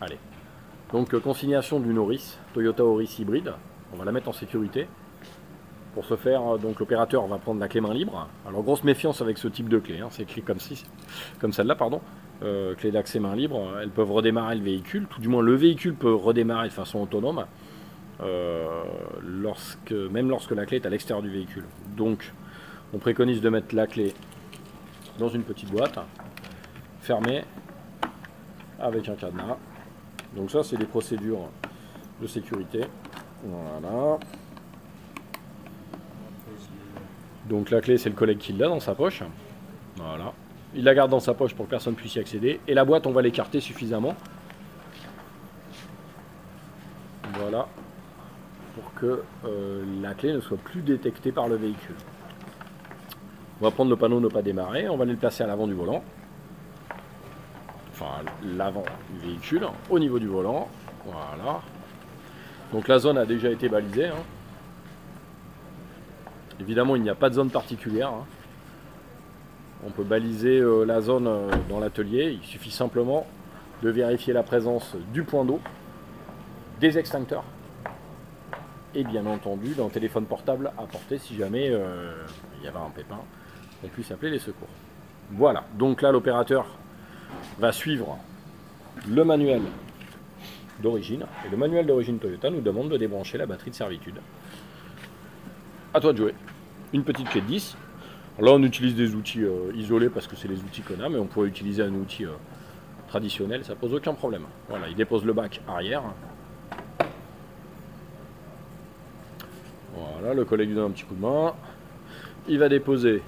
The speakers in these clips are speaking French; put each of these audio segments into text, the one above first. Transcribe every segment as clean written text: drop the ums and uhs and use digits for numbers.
Allez. Donc consignation d'une Auris, Toyota Auris hybride. On va la mettre en sécurité. Pour ce faire, donc l'opérateur va prendre la clé main libre. Alors grosse méfiance avec ce type de clé, hein. Ces clés comme celle-là, pardon. Clé d'accès main libre, elles peuvent redémarrer le véhicule. Tout du moins le véhicule peut redémarrer de façon autonome. Même lorsque la clé est à l'extérieur du véhicule. Donc on préconise de mettre la clé dans une petite boîte, fermée, avec un cadenas. Donc ça c'est des procédures de sécurité. Voilà. Donc la clé c'est le collègue qui l'a dans sa poche. Voilà. Il la garde dans sa poche pour que personne puisse y accéder. Et la boîte on va l'écarter suffisamment. Voilà. Pour que la clé ne soit plus détectée par le véhicule. On va prendre le panneau ne pas démarrer. On va le placer à l'avant du volant. Enfin l'avant du véhicule. Au niveau du volant. Voilà. Donc la zone a déjà été balisée. Hein. Évidemment, il n'y a pas de zone particulière. Hein. On peut baliser la zone dans l'atelier. Il suffit simplement de vérifier la présence du point d'eau, des extincteurs et bien entendu d'un téléphone portable à porter si jamais il y avait un pépin, on puisse appeler les secours. Voilà, donc là l'opérateur va suivre le manuel d'origine. Et le manuel d'origine Toyota nous demande de débrancher la batterie de servitude. À toi de jouer. Une petite clé de 10. Là on utilise des outils isolés parce que c'est les outils qu'on a, mais on pourrait utiliser un outil traditionnel, ça pose aucun problème. Voilà, il dépose le bac arrière. Voilà, le collègue lui donne un petit coup de main. Il va déposer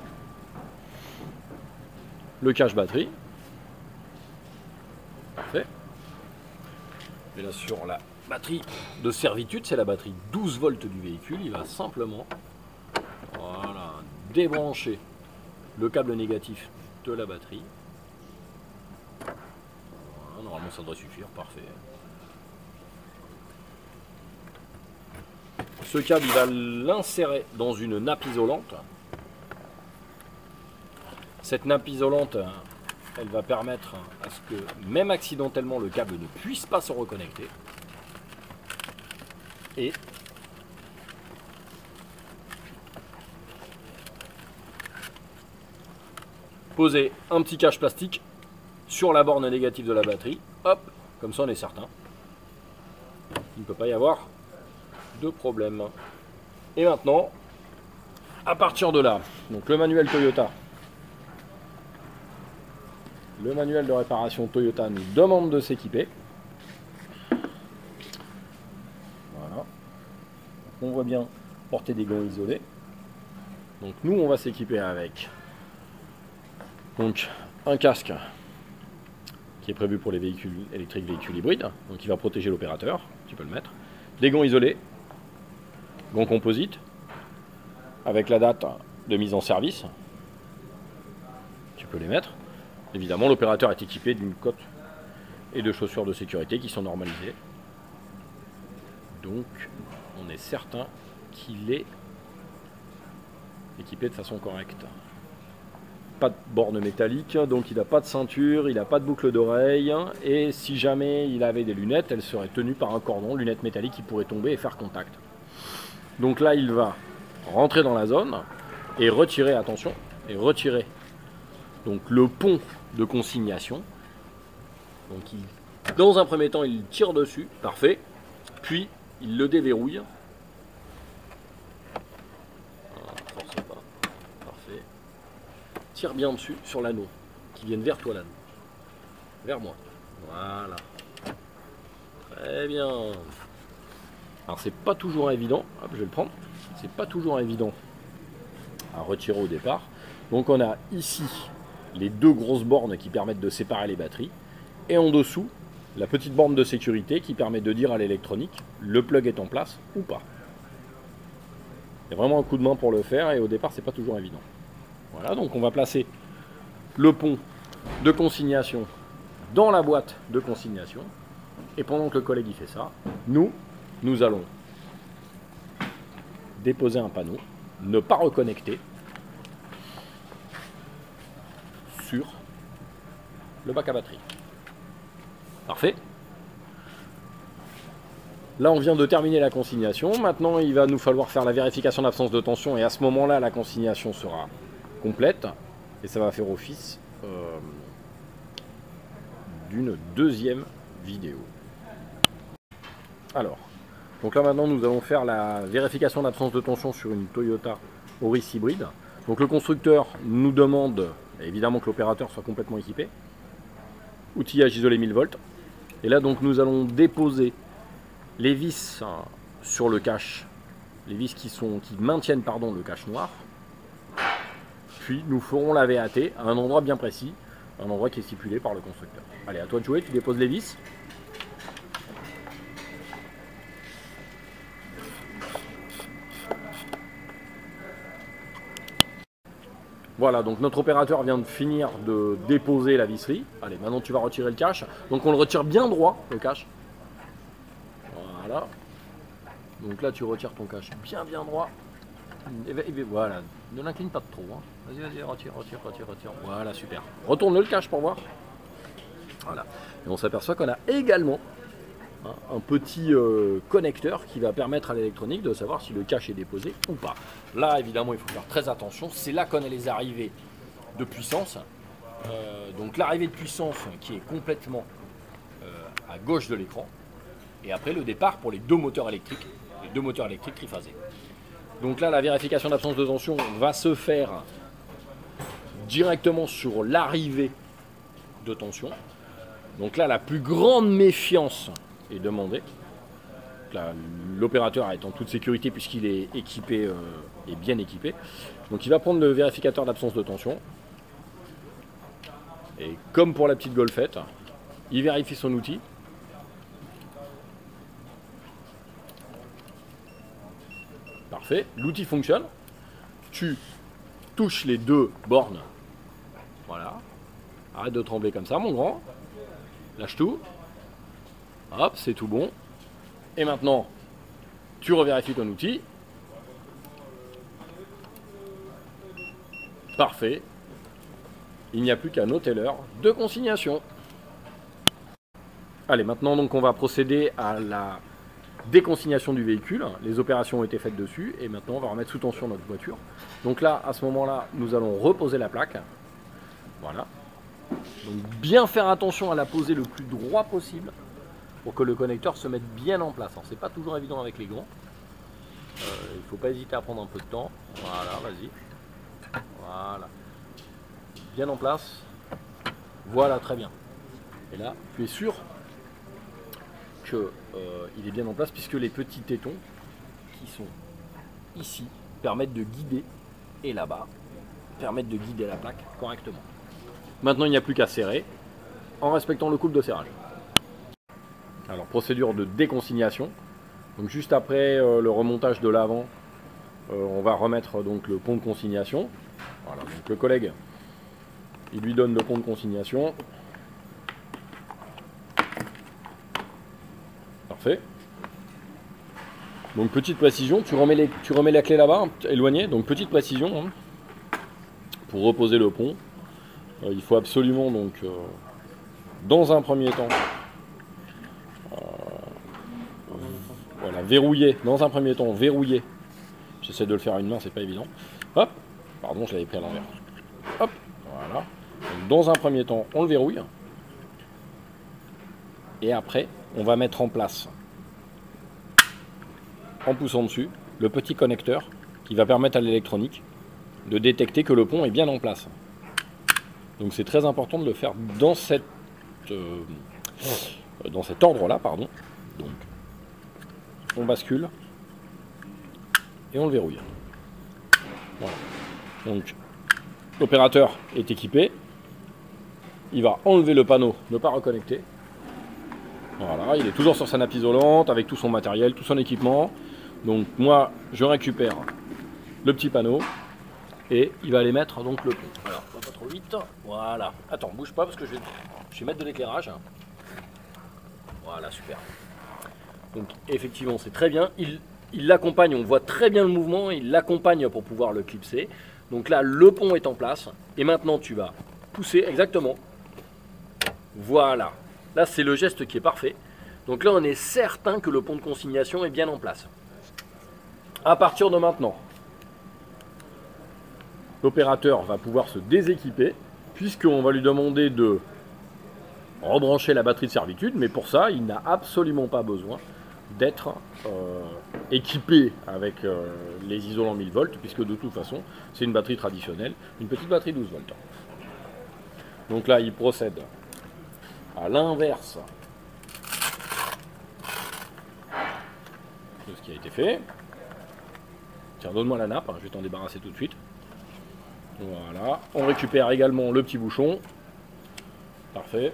le cache batterie. Parfait. Et là sur la batterie de servitude, c'est la batterie 12 volts du véhicule, il va simplement voilà, débrancher le câble négatif de la batterie. Voilà, normalement ça devrait suffire, parfait. Ce câble, il va l'insérer dans une nappe isolante. Cette nappe isolante, elle va permettre à ce que, même accidentellement, le câble ne puisse pas se reconnecter. Et poser un petit cache plastique sur la borne négative de la batterie. Hop, comme ça on est certain. Il ne peut pas y avoir de problème. Et maintenant, à partir de là, donc le manuel Toyota, le manuel de réparation Toyota nous demande de s'équiper. Voilà. On voit bien porter des gants isolés. Donc nous, on va s'équiper avec donc un casque qui est prévu pour les véhicules électriques, véhicules hybrides, donc il va protéger l'opérateur, tu peux le mettre. Des gants isolés, gants composites, avec la date de mise en service, tu peux les mettre. Évidemment, l'opérateur est équipé d'une cotte et de chaussures de sécurité qui sont normalisées. Donc, on est certain qu'il est équipé de façon correcte. Pas de borne métallique, donc il n'a pas de ceinture, il n'a pas de boucle d'oreille. Et si jamais il avait des lunettes, elles seraient tenues par un cordon, lunettes métalliques qui pourraient tomber et faire contact. Donc là, il va rentrer dans la zone et retirer, attention, et retirer donc le pont de consignation. Donc dans un premier temps, il tire dessus, parfait, puis il le déverrouille. Voilà, force pas, parfait. Tire bien dessus sur l'anneau, qui vienne vers toi l'anneau, vers moi. Voilà, très bien. Alors c'est pas toujours évident, hop, je vais le prendre, c'est pas toujours évident à retirer au départ. Donc on a ici les deux grosses bornes qui permettent de séparer les batteries, et en dessous la petite borne de sécurité qui permet de dire à l'électronique le plug est en place ou pas. Il y a vraiment un coup de main pour le faire, et au départ c'est pas toujours évident. Voilà, donc on va placer le pont de consignation dans la boîte de consignation, et pendant que le collègue y fait ça, nous allons déposer un panneau, ne pas reconnecter sur le bac à batterie. Parfait. Là, on vient de terminer la consignation. Maintenant, il va nous falloir faire la vérification d'absence de tension. Et à ce moment-là, la consignation sera complète. Et ça va faire office d'une deuxième vidéo. Alors, donc là maintenant, nous allons faire la vérification d'absence de tension sur une Toyota Auris hybride. Donc le constructeur nous demande évidemment que l'opérateur soit complètement équipé. Outillage isolé 1000 volts. Et là donc nous allons déposer les vis sur le cache, les vis qui maintiennent le cache noir. Puis nous ferons la VAT à un endroit bien précis, un endroit qui est stipulé par le constructeur. Allez, à toi de jouer, tu déposes les vis. Voilà, donc notre opérateur vient de finir de déposer la visserie. Allez, maintenant tu vas retirer le cache. Donc on le retire bien droit, le cache. Voilà. Donc là tu retires ton cache bien droit. Et voilà, ne l'incline pas trop. Hein. Vas-y, retire. Voilà, super. Retourne le cache pour voir. Voilà. Et on s'aperçoit qu'on a également un petit connecteur qui va permettre à l'électronique de savoir si le cache est déposé ou pas. Là, évidemment, il faut faire très attention. C'est là qu'on a les arrivées de puissance. Donc l'arrivée de puissance qui est complètement à gauche de l'écran. Et après, le départ pour les deux moteurs électriques triphasés. Donc là, la vérification d'absence de tension va se faire directement sur l'arrivée de tension. Donc là, la plus grande méfiance est demandée. L'opérateur est en toute sécurité puisqu'il est équipé et bien équipé. Donc il va prendre le vérificateur d'absence de tension. Et comme pour la petite golfette, il vérifie son outil. Parfait, l'outil fonctionne. Tu touches les deux bornes. Voilà. Arrête de trembler comme ça, mon grand. Lâche tout. Hop, c'est tout bon. Et maintenant, tu revérifies ton outil. Parfait. Il n'y a plus qu'à noter l'heure de consignation. Allez, maintenant donc on va procéder à la déconsignation du véhicule. Les opérations ont été faites dessus et maintenant on va remettre sous tension notre voiture. Donc là, à ce moment-là, nous allons reposer la plaque. Voilà. Donc bien faire attention à la poser le plus droit possible pour que le connecteur se mette bien en place. C'est pas toujours évident avec les gants. Il ne faut pas hésiter à prendre un peu de temps. Voilà, vas-y. Voilà. Bien en place. Voilà, très bien. Et là, tu es sûr qu'il est bien en place puisque les petits tétons qui sont ici permettent de guider, et là-bas permettent de guider la plaque correctement. Maintenant, il n'y a plus qu'à serrer en respectant le couple de serrage. Alors, procédure de déconsignation. Donc, juste après le remontage de l'avant, on va remettre donc le pont de consignation. Voilà, donc le collègue, il lui donne le pont de consignation. Parfait. Donc petite précision, tu remets la clé là-bas, éloignée. Donc petite précision, pour reposer le pont. Il faut absolument donc, dans un premier temps, voilà, verrouiller. Dans un premier temps, verrouiller. J'essaie de le faire à une main, c'est pas évident. Hop, pardon, je l'avais pris à l'envers. Hop, voilà. Donc, dans un premier temps, on le verrouille. Et après, on va mettre en place, en poussant dessus, le petit connecteur qui va permettre à l'électronique de détecter que le pont est bien en place. Donc c'est très important de le faire dans cet ordre-là, pardon. Donc, on bascule et on le verrouille. Voilà. Donc, l'opérateur est équipé. Il va enlever le panneau, ne pas reconnecter. Voilà, il est toujours sur sa nappe isolante, avec tout son matériel, tout son équipement. Donc moi, je récupère le petit panneau et il va aller mettre donc le pont. Alors, pas trop vite. Voilà. Attends, bouge pas parce que je vais mettre de l'éclairage. Voilà, super. Donc effectivement, c'est très bien. Il l'accompagne, on voit très bien le mouvement, il l'accompagne pour pouvoir le clipser. Donc là, le pont est en place. Et maintenant, tu vas pousser exactement. Voilà. Là, c'est le geste qui est parfait. Donc là, on est certain que le pont de consignation est bien en place. À partir de maintenant, l'opérateur va pouvoir se déséquiper, puisqu'on va lui demander de rebrancher la batterie de servitude, mais pour ça, il n'a absolument pas besoin d'être équipé avec les isolants 1000 volts, puisque de toute façon, c'est une batterie traditionnelle, une petite batterie 12 volts. Donc là, il procède à l'inverse de ce qui a été fait. Tiens, donne-moi la nappe, hein, je vais t'en débarrasser tout de suite. Voilà, on récupère également le petit bouchon. Parfait.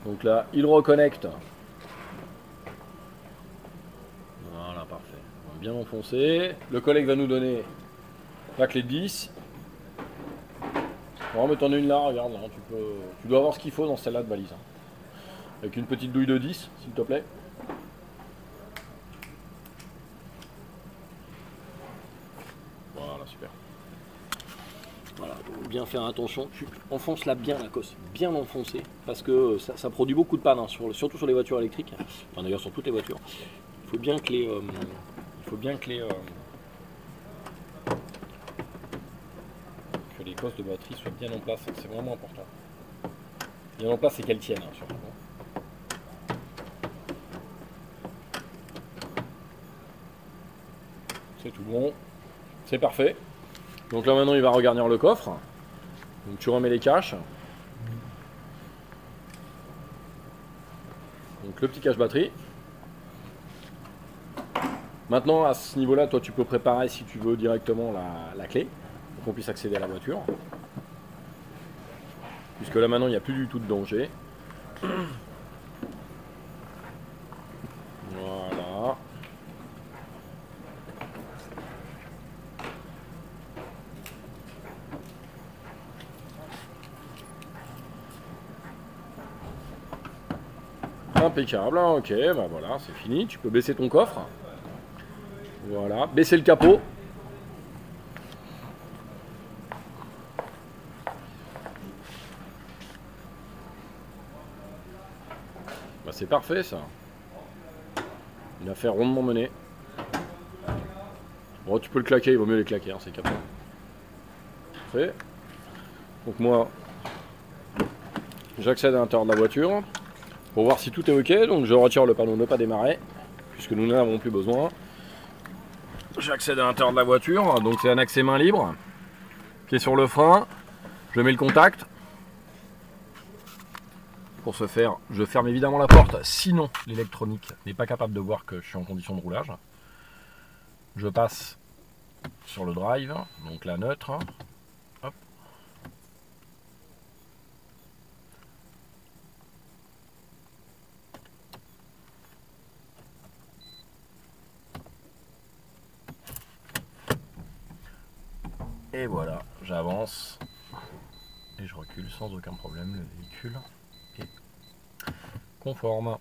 Donc là, il reconnecte. Voilà, parfait. Bien enfoncé. Le collègue va nous donner la clé de 10. Bon, mais t'en as une là, regarde, là, tu dois avoir ce qu'il faut dans celle-là de valise. Hein. Avec une petite douille de 10, s'il te plaît. Voilà, super. Voilà, bien faire attention. Tu enfonces-la bien la cosse, bien enfoncée, parce que ça produit beaucoup de panne, hein, surtout sur les voitures électriques. Enfin, d'ailleurs sur toutes les voitures. Il faut bien que les cosses de batterie soient bien en place. C'est vraiment important. Bien en place et qu'elles tiennent, hein, surtout. C'est tout bon. C'est parfait. Donc là maintenant il va regarnir le coffre. Donc tu remets les caches. Donc le petit cache batterie. Maintenant à ce niveau là, toi tu peux préparer si tu veux directement la clé pour qu'on puisse accéder à la voiture. Puisque là maintenant il n'y a plus du tout de danger. Voilà. Impeccable, ok, bah voilà, c'est fini. Tu peux baisser ton coffre. Voilà, baisser le capot. Bah c'est parfait ça. Une affaire rondement menée. Bon, tu peux le claquer, il vaut mieux les claquer, hein, c'est capable. Parfait. Donc moi, j'accède à l'intérieur de la voiture. Pour voir si tout est ok, donc je retire le panneau ne pas démarrer, puisque nous n'en avons plus besoin. J'accède à l'intérieur de la voiture, donc c'est un accès main libre. Pied sur le frein, je mets le contact. Pour ce faire, je ferme évidemment la porte, sinon l'électronique n'est pas capable de voir que je suis en condition de roulage. Je passe sur le drive, donc la neutre. Hop. Et voilà, j'avance et je recule sans aucun problème, le véhicule est conforme.